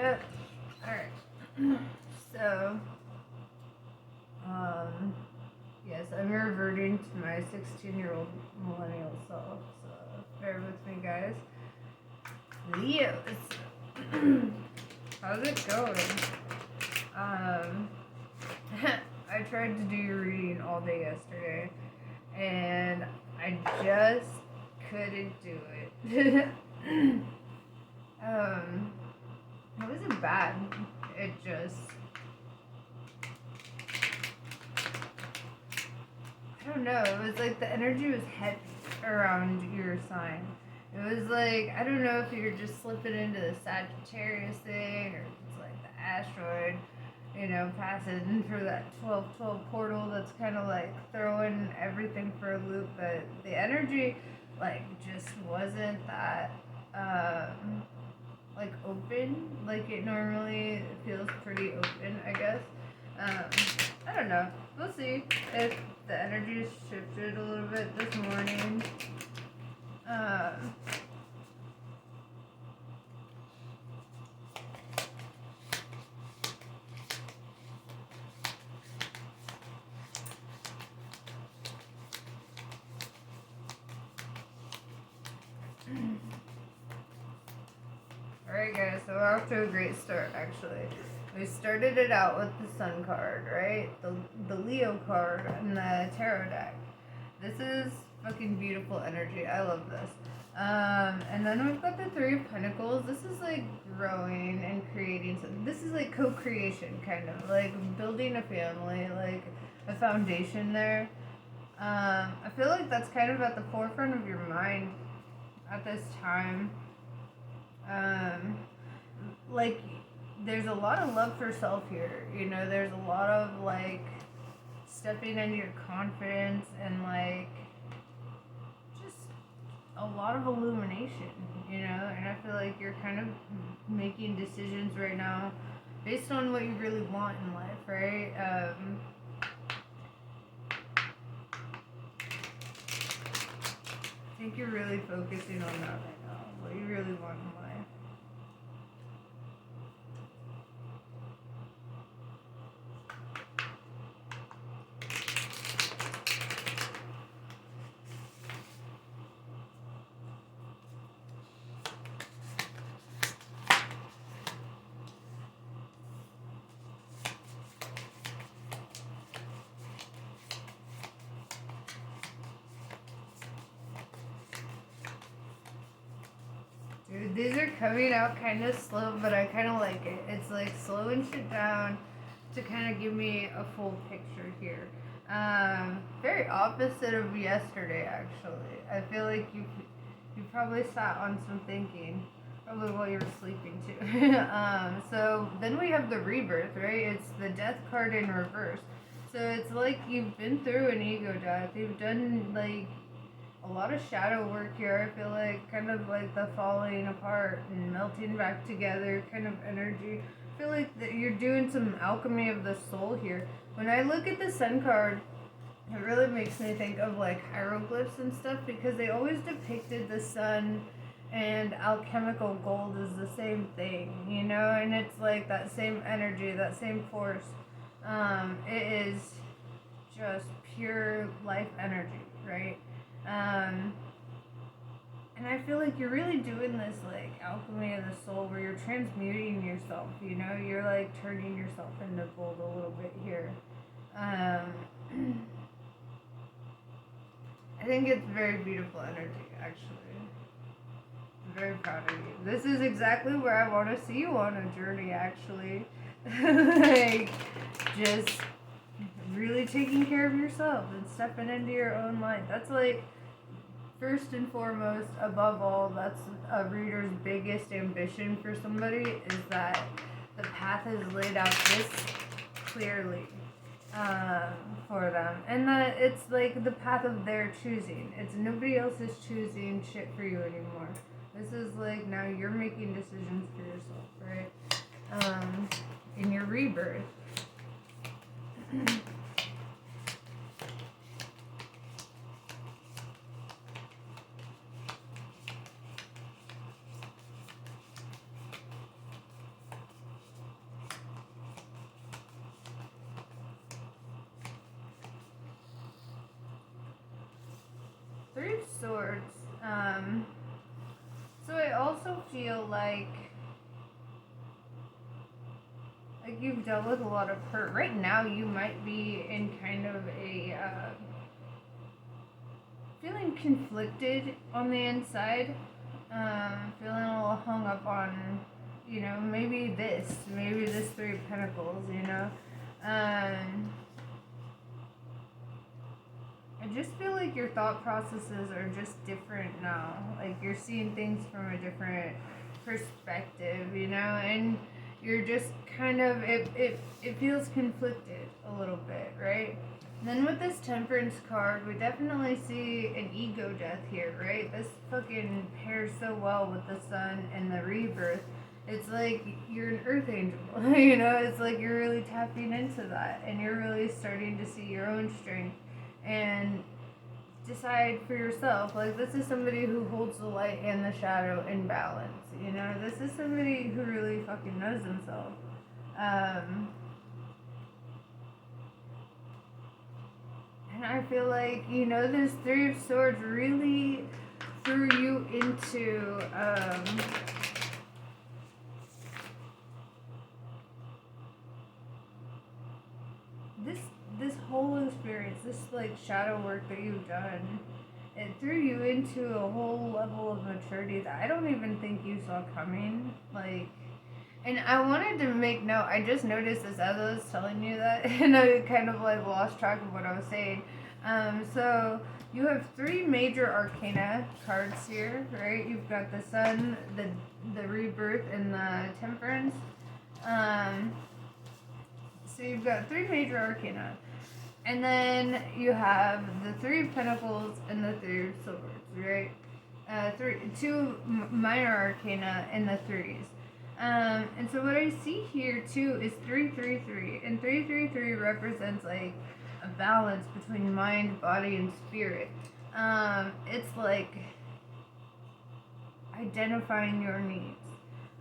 Yep. Alright. So, yes, I'm reverting to my 16-year-old millennial self, so bear with me, guys. Leos. How's it going? I tried to do your reading all day yesterday, and I just couldn't do it. It wasn't bad. It just, I don't know. It was like the energy was heavy around your sign. It was like, I don't know if you're just slipping into the Sagittarius thing or it's like the asteroid, passing through that 12-12 portal that's kind of like throwing everything for a loop. But the energy, like, just wasn't that, like, open like it normally feels pretty open, I guess. I don't know. We'll see if the energy shifted a little bit this morning. Alright guys, so we're off to a great start actually. We started it out with the Sun card, right? The Leo card and the Tarot deck. This is fucking beautiful energy. I love this. And then we've got the Three of Pentacles. This is like growing and creating something. This is like co-creation, kind of like building a family, like a foundation there. I feel like that's kind of at the forefront of your mind at this time. Like, there's a lot of love for self here, there's a lot of, like, stepping into your confidence and, like, just a lot of illumination, and I feel like you're kind of making decisions right now based on what you really want in life, right? I think you're really focusing on that right now, what you really want in life. Dude, these are coming out kind of slow, but I kind of like it. It's like slowing shit down to kind of give me a full picture here. Very opposite of yesterday, actually. I feel like you probably sat on some thinking, probably while you were sleeping too. So then we have the rebirth, right? It's the death card in reverse. So it's like you've been through an ego death. You've done like a lot of shadow work here. I feel like kind of like the falling apart and melting back together kind of energy. I feel like that you're doing some alchemy of the soul here. When I look at the Sun card, it really makes me think of like hieroglyphs and stuff because they always depicted the sun and alchemical gold as the same thing, and it's like that same energy, that same force. It is just pure life energy, right? And I feel like you're really doing this like alchemy of the soul where you're transmuting yourself, you're like turning yourself into gold a little bit here. I think it's very beautiful energy, actually. I'm very proud of you. This is exactly where I want to see you on a journey, actually. Like, just really taking care of yourself and stepping into your own light. That's like, first and foremost, above all, that's a reader's biggest ambition for somebody, is that the path is laid out this clearly for them. And that it's like the path of their choosing. It's nobody else is choosing shit for you anymore. This is like now you're making decisions for yourself, right? In your rebirth. Three of Swords. So I also feel like you've dealt with a lot of hurt. Right now you might be in kind of a feeling conflicted on the inside, feeling a little hung up on, you know, maybe this Three of Pentacles, you know. I just feel like your thought processes are just different now. Like you're seeing things from a different perspective, you know, and you're just kind of, it feels conflicted a little bit, right? And then with this Temperance card, we definitely see an ego death here, right? This fucking pairs so well with the Sun and the rebirth. It's like you're an earth angel, you know? It's like you're really tapping into that, and you're really starting to see your own strength and decide for yourself. Like, this is somebody who holds the light and the shadow in balance, you know? This is somebody who really fucking knows themselves. And I feel like, you know, this Three of Swords really threw you into, this whole experience, this like shadow work that you've done, it threw you into a whole level of maturity that I don't even think you saw coming. Like, and I wanted to make note, I just noticed this as I was telling you that, and I kind of like lost track of what I was saying. So you have three major arcana cards here, right? You've got the Sun, the Rebirth, and the Temperance. So you've got three major arcana. And then you have the Three of Pentacles and the Three of Swords, right? Two minor arcana and the threes. And so what I see here too is 333, and 333 represents like a balance between mind, body, and spirit. It's like identifying your needs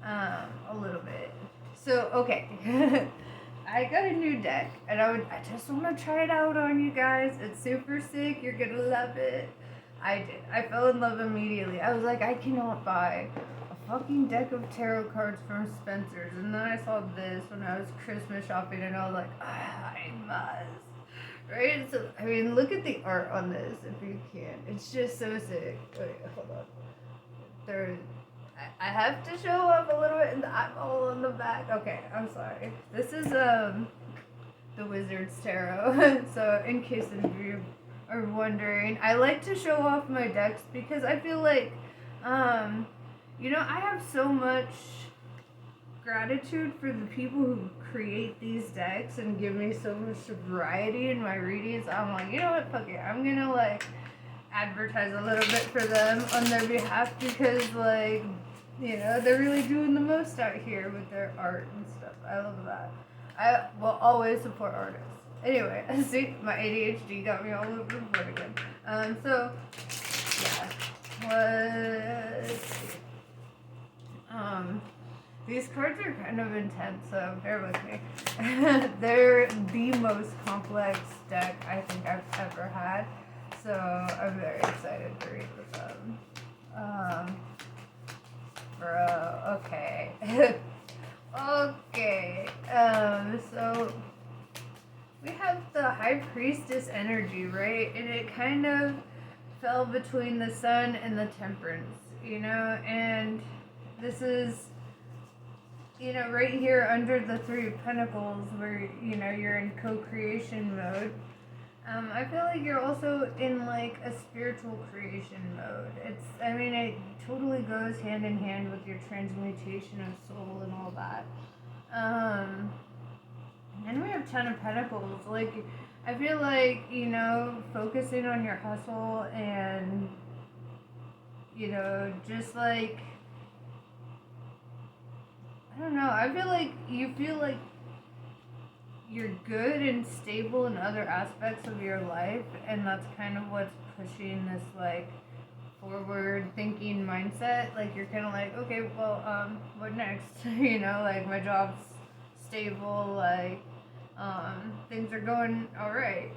a little bit. So okay. I got a new deck, and I just want to try it out on you guys. It's super sick. You're gonna love it. I did. I fell in love immediately. I was like, I cannot buy a fucking deck of tarot cards from Spencer's. And then I saw this when I was Christmas shopping, and I was like, I must. Right? So, I mean, look at the art on this if you can. It's just so sick. Wait, hold on. I have to show up a little bit, and I'm all on the back. Okay, I'm sorry. This is the Wizard's Tarot. So in case any of you are wondering, I like to show off my decks because I feel like, you know, I have so much gratitude for the people who create these decks and give me so much variety in my readings. I'm like, you know what, fuck it. I'm gonna like advertise a little bit for them on their behalf because, like, you know, they're really doing the most out here with their art and stuff. I love that. I will always support artists. Anyway, see, my ADHD got me all over the board again. So, yeah. Let's see. These cards are kind of intense, so bear with me. They're the most complex deck I think I've ever had. So I'm very excited to read with them. Bro, okay. Okay. So we have the High Priestess energy, right? And it kind of fell between the Sun and the Temperance, you know? And this is, you know, right here under the Three of Pentacles where, you know, you're in co-creation mode. I feel like you're also in like a spiritual creation mode. I mean, it totally goes hand in hand with your transmutation of soul and all that. And we have Ten of Pentacles. Like, I feel like, you know, focusing on your hustle and, you know, just like, I don't know, I feel like you feel like you're good and stable in other aspects of your life, and that's kind of what's pushing this like forward thinking mindset. Like, you're kind of like, okay, well, what next? You know, like, my job's stable, like, things are going all right.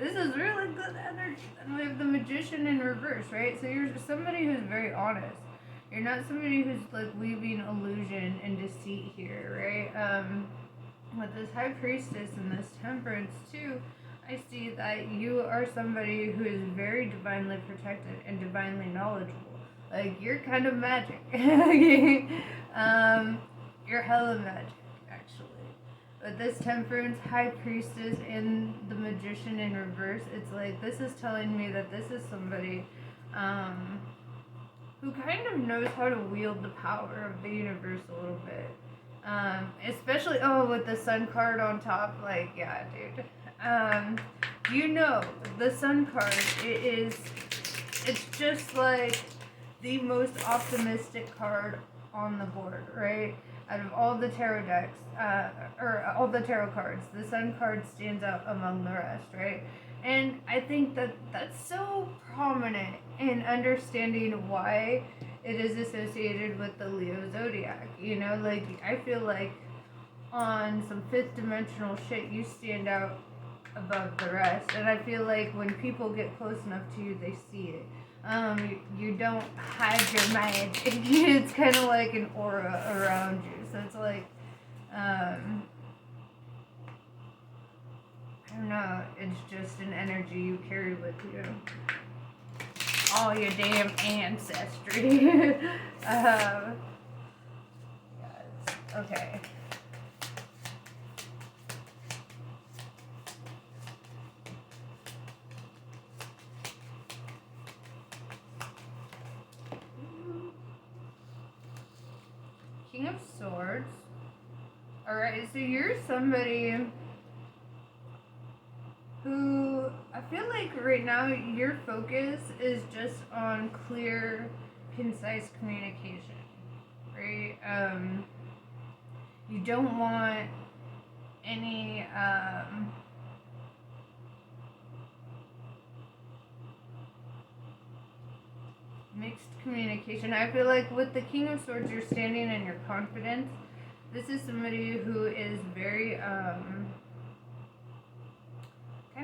This is really good energy. And we have the Magician in reverse, right? So you're somebody who's very honest. You're not somebody who's like weaving illusion and deceit here, right? With this High Priestess and this Temperance too, I see that you are somebody who is very divinely protected and divinely knowledgeable. Like, you're kind of magic. You're hella magic, actually. But this Temperance, High Priestess, and the Magician in reverse, it's like, this is telling me that this is somebody who kind of knows how to wield the power of the universe a little bit. Especially, with the Sun card on top, like, yeah, dude. You know, the Sun card, it's just like the most optimistic card on the board, right? Out of all the tarot decks, or all the tarot cards, the Sun card stands out among the rest, right? And I think that that's so prominent in understanding why it is associated with the Leo zodiac. You know, like, I feel like on some fifth dimensional shit, you stand out above the rest. And I feel like when people get close enough to you, they see it. You don't hide your magic. It's kind of like an aura around you. So it's like, I don't know, it's just an energy you carry with you. All your damn ancestry. Yes. Okay. King of Swords. Alright, so you're somebody who, I feel like right now your focus is just on clear, concise communication, right? You don't want any, mixed communication. I feel like with the King of Swords, you're standing in your confidence. This is somebody who is very, kind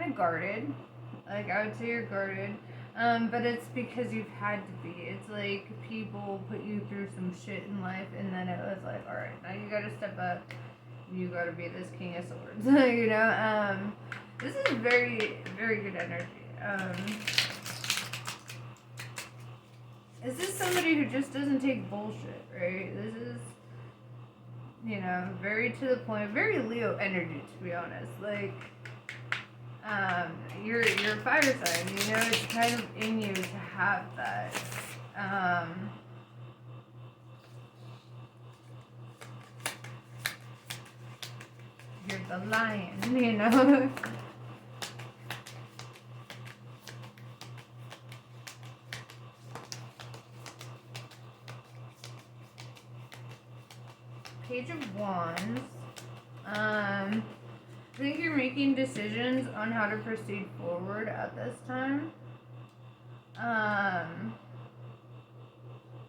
of guarded. Like, I would say you're guarded. But it's because you've had to be. It's like people put you through some shit in life, and then it was like, alright, now you gotta step up. You gotta be this King of Swords. You know? This is very, very good energy. This is somebody who just doesn't take bullshit, right? This is, you know, very to the point, very Leo energy, to be honest. Like, you're a fire sign, you know, it's kind of in you to have that. You're the lion, you know. Page of Wands. I think you're making decisions on how to proceed forward at this time.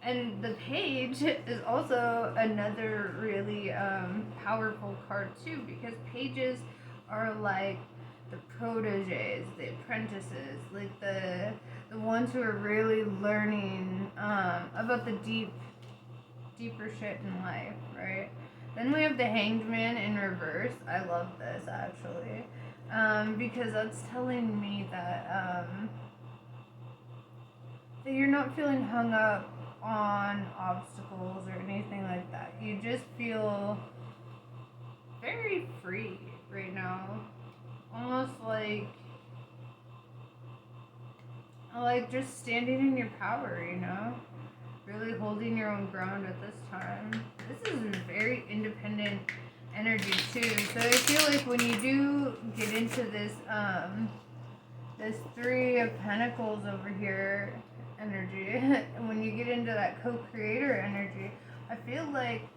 And the Page is also another really powerful card too, because pages are like the proteges, the apprentices, like the ones who are really learning about the deeper shit in life, right? Then we have the Hanged Man in reverse. I love this, actually, because that's telling me that that you're not feeling hung up on obstacles or anything like that. You just feel very free right now, almost like just standing in your power, you know? Really holding your own ground at this time. This is very independent energy too. So I feel like when you do get into this this Three of Pentacles over here energy, and when you get into that co-creator energy, I feel like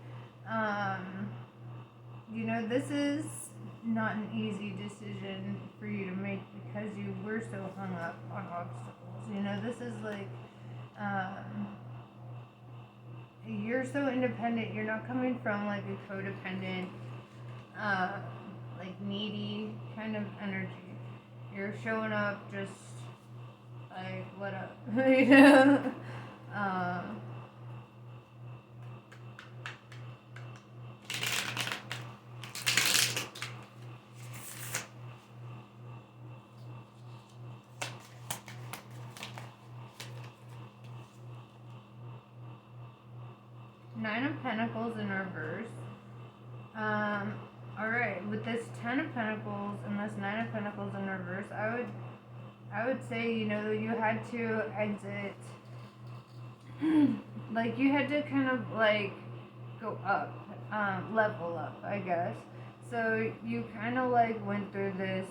you know, this is not an easy decision for you to make because you were so hung up on obstacles. You know, this is like you're so independent. You're not coming from like a codependent, like needy kind of energy. You're showing up just like, what up? You know? Um, Nine of Pentacles in reverse. Alright, with this Ten of Pentacles and this Nine of Pentacles in reverse, I would say, you know, you had to exit, like you had to kind of like go up, level up, I guess. So you kind of like went through this,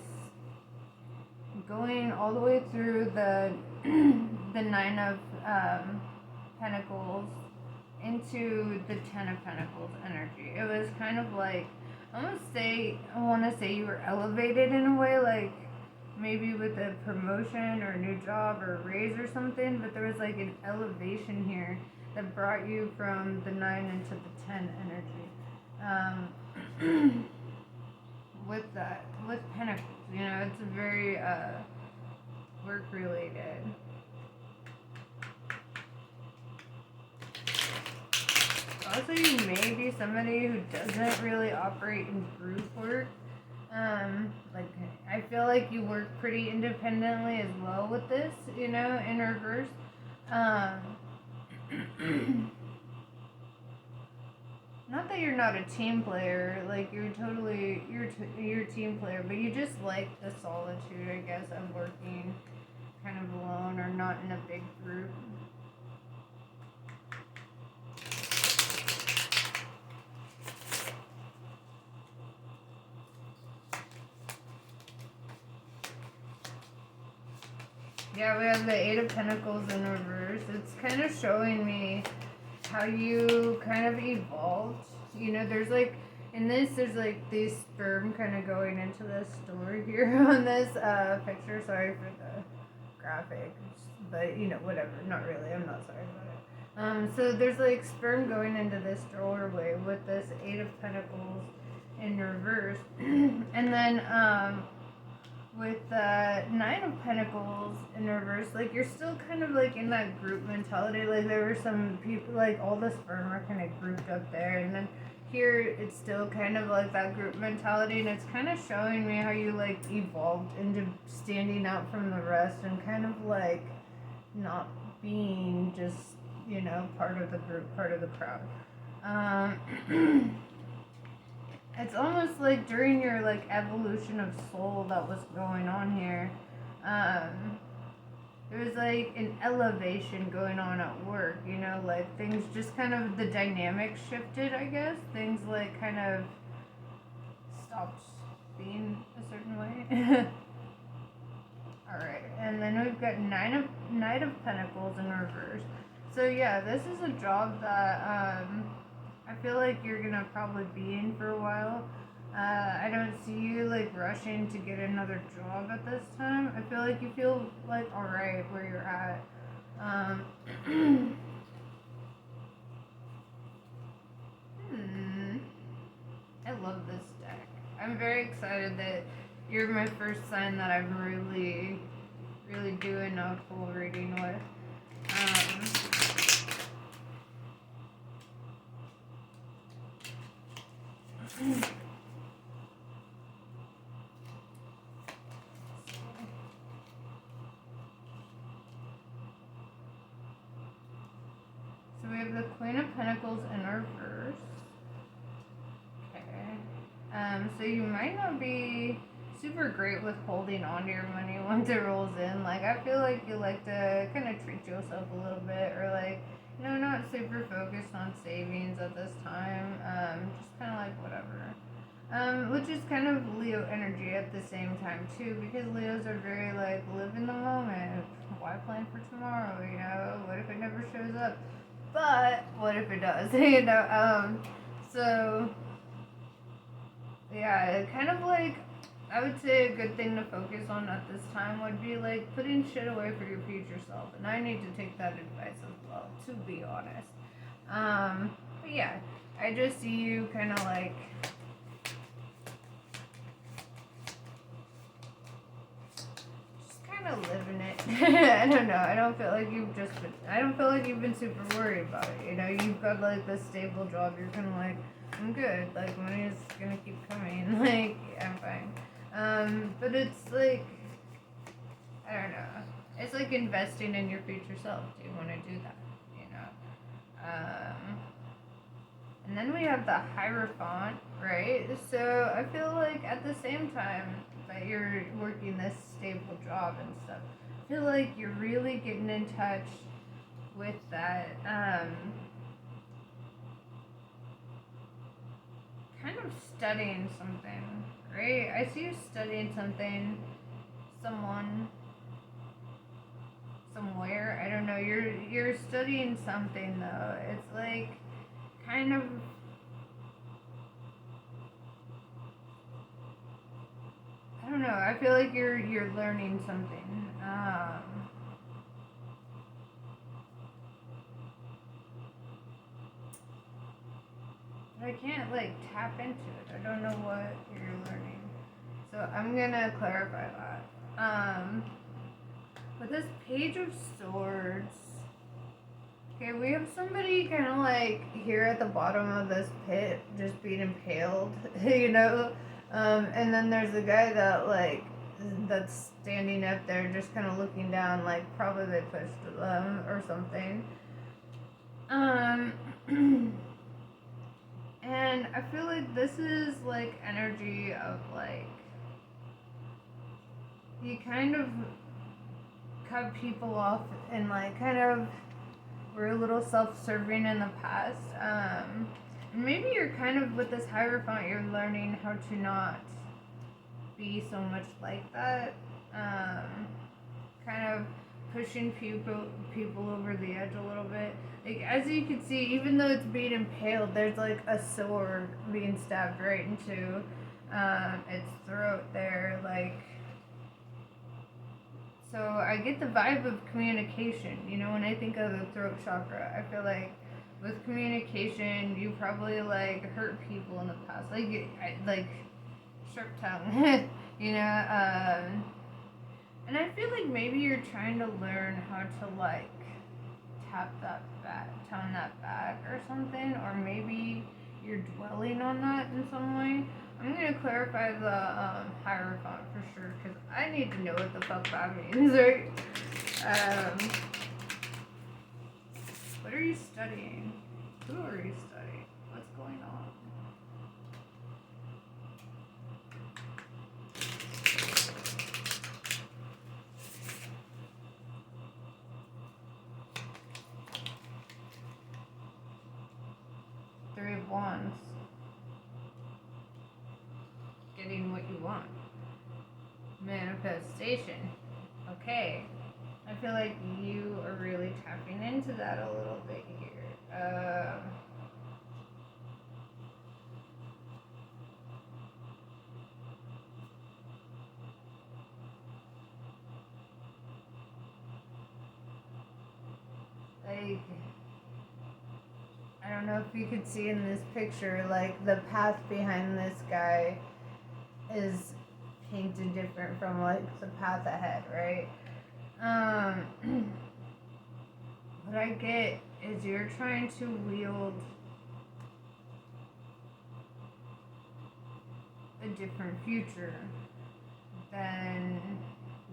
going all the way through the the Nine of Pentacles into the Ten of Pentacles energy. It was kind of like, I want to say you were elevated in a way, like maybe with a promotion or a new job or a raise or something, but there was like an elevation here that brought you from the 9 into the 10 energy. With that, with Pentacles, you know, it's very work related. Also, you may be somebody who doesn't really operate in group work. Like, I feel like you work pretty independently as well with this, you know, in reverse. Not that you're not a team player, like, you're a team player, but you just like the solitude, I guess, of working kind of alone or not in a big group. Yeah, we have the Eight of Pentacles in reverse. It's kind of showing me how you kind of evolved. You know, there's like, in this, there's like this sperm kind of going into the story here on this picture. Sorry for the graphic, but you know, whatever. Not really. I'm not sorry about it. So there's like sperm going into this doorway with this Eight of Pentacles in reverse. And then, with the Nine of Pentacles in reverse, like you're still kind of like in that group mentality. Like there were some people, like all the sperm are kind of grouped up there, and then here it's still kind of like that group mentality, and it's kind of showing me how you like evolved into standing out from the rest and kind of like not being just, you know, part of the group, part of the crowd. It's almost like during your like evolution of soul that was going on here, there was like an elevation going on at work, you know, like things just kind of, the dynamic shifted, I guess. Things like kind of stopped being a certain way. Alright, and then we've got Knight of Pentacles in reverse. So yeah, this is a job that I feel like you're gonna probably be in for a while. I don't see you like rushing to get another job at this time. I feel like you feel like alright where you're at. I love this deck. I'm very excited that you're my first sign that I'm really doing a full reading with. So we have the Queen of Pentacles in reverse. Okay. So you might not be super great with holding on to your money once it rolls in. Like, I feel like you like to kind of treat yourself a little bit, or like, you know, not super focused on savings at this time. Just kind of like whatever. Which is kind of Leo energy at the same time too, because Leos are very like, live in the moment. Why plan for tomorrow? You know, what if it never shows up? But what if it does? You know. So yeah, kind of like, I would say a good thing to focus on at this time would be like putting shit away for your future self, and I need to take that advice as well, to be honest. But yeah, I just see you kind of like I don't know. I don't feel like I don't feel like you've been super worried about it. You know, you've got like this stable job. You're kind of like, I'm good. Like, money is gonna keep coming. Like, I'm fine. But it's like, I don't know. It's like investing in your future self. Do you want to do that? You know? And then we have the Hierophant, right? So I feel like at the same time that you're working this stable job and stuff, I feel like you're really getting in touch with that, kind of studying something, right? I see you studying something, someone, somewhere. I don't know. You're studying something though. It's like kind of, I don't know. I feel like you're learning something. But I can't like tap into it. I don't know what you're learning. So I'm gonna clarify that. With this Page of Swords, okay, we have somebody kind of like here at the bottom of this pit, just being impaled, you know. And then there's a guy that like that's standing up there, just kind of looking down, like probably they pushed them or something. And I feel like this is like energy of like you kind of cut people off and like kind of were a little self-serving in the past. Maybe you're kind of with this Hierophant, you're learning how to not be so much like that. Kind of pushing people over the edge a little bit. Like as you can see, even though it's being impaled, there's like a sword being stabbed right into its throat there. Like, so I get the vibe of communication. You know, when I think of the throat chakra, I feel like with communication, you probably like hurt people in the past, like sharp tongue, you know. And I feel like maybe you're trying to learn how to like tap that back, tone that back or something, or maybe you're dwelling on that in some way. I'm gonna clarify the Hierophant for sure because I need to know what the fuck that means, right? What are you studying? Who are you studying? What's going on? Three of Wands. Getting what you want. Manifestation. Okay. I feel like you are really tapping into that a little bit here. Like, I don't know if you could see in this picture, like the path behind this guy is painted different from like the path ahead, right? What I get is you're trying to wield a different future than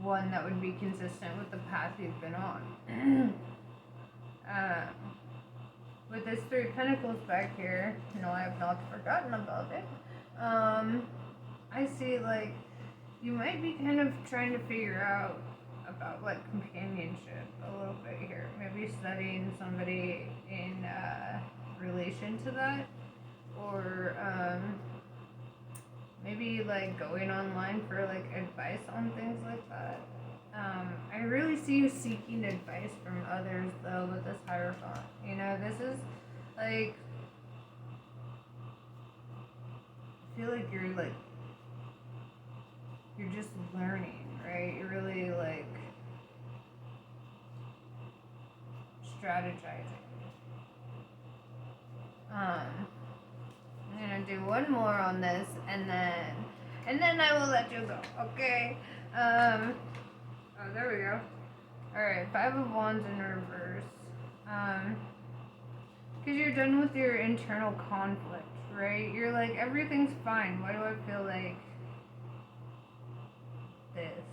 one that would be consistent with the path you've been on. With this Three of Pentacles back here, no, I have not forgotten about it. I see like you might be kind of trying to figure out about like companionship a little bit here. Maybe studying somebody in relation to that, or maybe like going online for like advice on things like that. I really see you seeking advice from others though with this Hierophant. You know, this is like, I feel like you're just learning, right? You're really like strategizing. I'm gonna do one more on this and then I will let you go, okay? Oh, there we go. Alright, Five of Wands in reverse. Because you're done with your internal conflict, right? You're like, everything's fine. Why do I feel like this?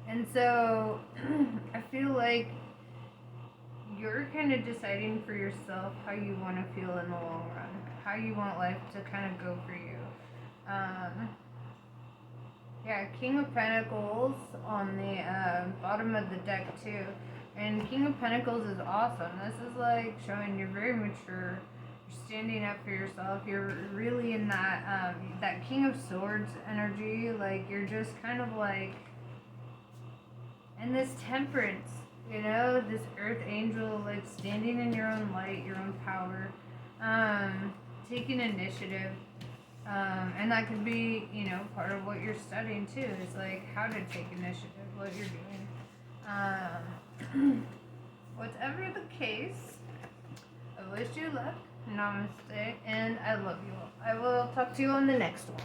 And so, I feel like you're kind of deciding for yourself how you want to feel in the long run. How you want life to kind of go for you. Yeah, King of Pentacles on the bottom of the deck too. And King of Pentacles is awesome. This is like showing you're very mature. You're standing up for yourself. You're really in that that King of Swords energy. Like you're just kind of like in this temperance, you know, this earth angel, like standing in your own light, your own power, taking initiative. And that could be, you know, part of what you're studying too. Is like how to take initiative, what you're doing. Whatever the case, I wish you luck. Namaste, and I love you all. I will talk to you on the next one.